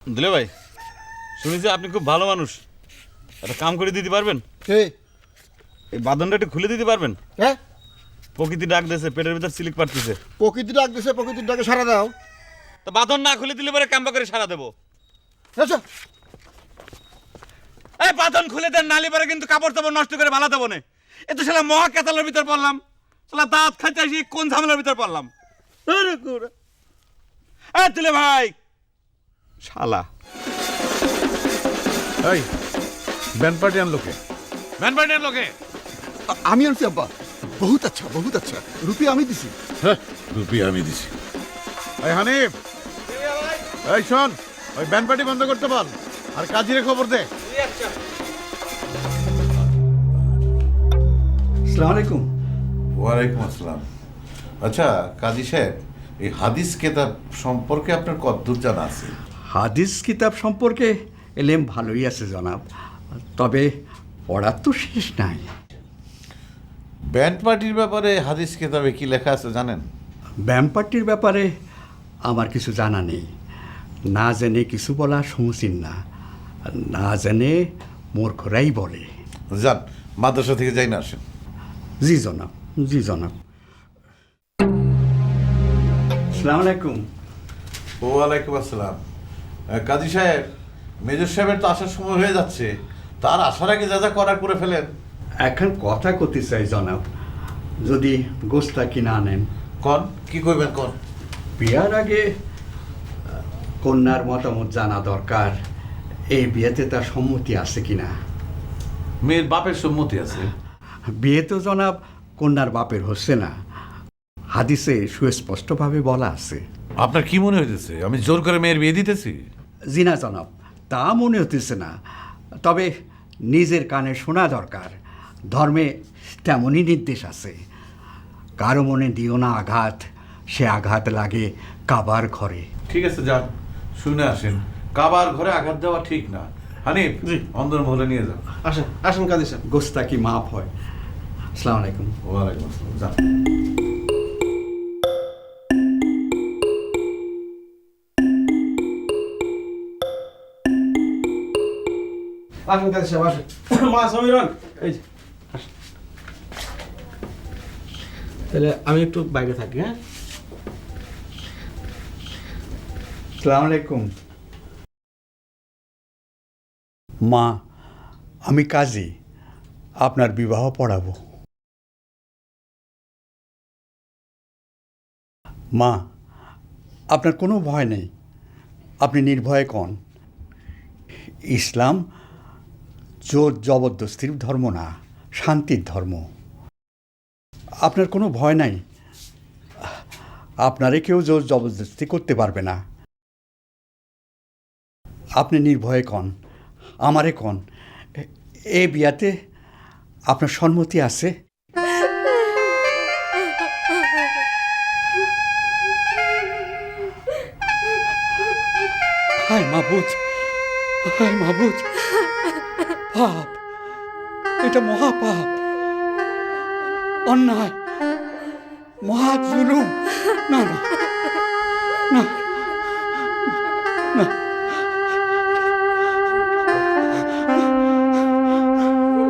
দিলে ভাই, শুনেছি আপনি খুব ভালো মানুষ, একটা কাম করে দিতে পারবেন? এই বাঁধনটা একটু খুলে দিতে পারবেন? হ্যাঁ, প্রকৃতি ডাক দিয়েছে, পেটের ভিতর সিলিক পাড়তেছে। প্রকৃতি ডাক দিছে, প্রকৃতির ডাকে সারা দাও। তো বাঁধন না খুলে দিলে পরে কাম্বা করে সারা দেবো। আচ্ছা, এই বাঁধন খুলে দেন, নালি পরে কিন্তু কাপড় চাপড় নষ্ট করে ভালো দেবো না। এ তো শালা মহা কেতালের ভিতর পড়লাম, শালা দাঁত খাইতে আসি কোন ঝামেলার ভিতর পড়লাম। দিলে ভাই শালা এই ব্যান্ড পার্টি আনলো কে? ভ্যান পার্টির লোকে আমি আনছি আব্বা। বহুত আচ্ছা, বহুত আচ্ছা। রুপি আমি দিছি। হ্যাঁ, রুপি আমি দিছি। এই হানিফ, এই শোন, ওই ব্যান্ড পার্টি বন্ধ করতে বল, আর কাজীরে খবর দে। আসসালামু আলাইকুম। ওয়ালাইকুম আসসালাম। আচ্ছা কাজী সাহেব, এই হাদিস কেতাব সম্পর্কে আপনার কতদূর জানা আছে? হাদিস কিতাব সম্পর্কে এলেম ভালোই আছে জনাব, তবে পড়ার তো শেষ নাই। ব্যান্ড পার্টির ব্যাপারে হাদিস কেতাবে কি লেখা আছে জানেন? ব্যায়ামপাট্টির ব্যাপারে আমার কিছু জানা নেই। না জেনে কিছু বলা সমীচীন না, না জেনে মূর্খরাই বলে। যান, মাদ্রাসা থেকে যাই না আসেন। জি জনাব, জি জনাব। আসসালামু আলাইকুম। ওয়ালাইকুম আসসালাম। কাজী সাহেব, মেজর সাহেবের তো আসার সময় হয়ে যাচ্ছে, তার আসার আগে যা যা করার করে ফেলেন। এখন কথা করতে চাই জনাব, যদি গোস্তা কিনা আনেন। কন কি করবেন কন? বিয়ার আগে কন্যার মতামত জানা দরকার, এই বিয়েতে তার সম্মতি আছে কিনা। মেয়ের বাপের সম্মতি আছে? বিয়ে তো জনাব কন্যার বাপের হচ্ছে না, হাদিসে সুস্পষ্টভাবে বলা আছে। আপনার কি মনে হইতেছে আমি জোর করে মেয়ের বিয়ে দিতেছি? জিনা জনাব, তা মনে হতেছে না, তবে নিজের কানে শোনা দরকার। ধর্মে তেমনই নির্দেশ আছে, কারো মনে দিও না আঘাত, সে আঘাত লাগে কাবার ঘরে। ঠিক আছে, যান, শুনে আসেন। কাবার ঘরে আঘাত দেওয়া ঠিক না। হানিফ, অন্দর মহলে নিয়ে যান। আসেন, আসেন কাজী সাহেব। গোস্তা কি মাফ হয়। আসসালামু আলাইকুম। ওয়ালাইকুম আসসালাম, যান। আসেন কাজী সাহেব, আসেন। মা সমীরন, এই যে, আসেন। তাহলে আমি একটু বাইরে থাকি। হ্যাঁ, আসসালামু আলাইকুম। মা, আমি কাজী, আপনার বিবাহ পড়াবো। মা, আপনার কোনো ভয় নেই, আপনি নির্ভয়ে কন। ইসলাম জোর জবরদস্তির ধর্ম না, শান্তির ধর্ম। আপনার কোনো ভয় নাই, আপনারে কেউ জোর জবরদস্তি করতে পারবে না। আপনি নির্ভয়ে কন, আমারে কন, এ বিয়াতে আপনার সম্মতি আছে? হায় মাবুদ, হায় মাবুদ, পাপ, এটা মহাপাপ, অন্যায়, মহা জুলুম। না না না,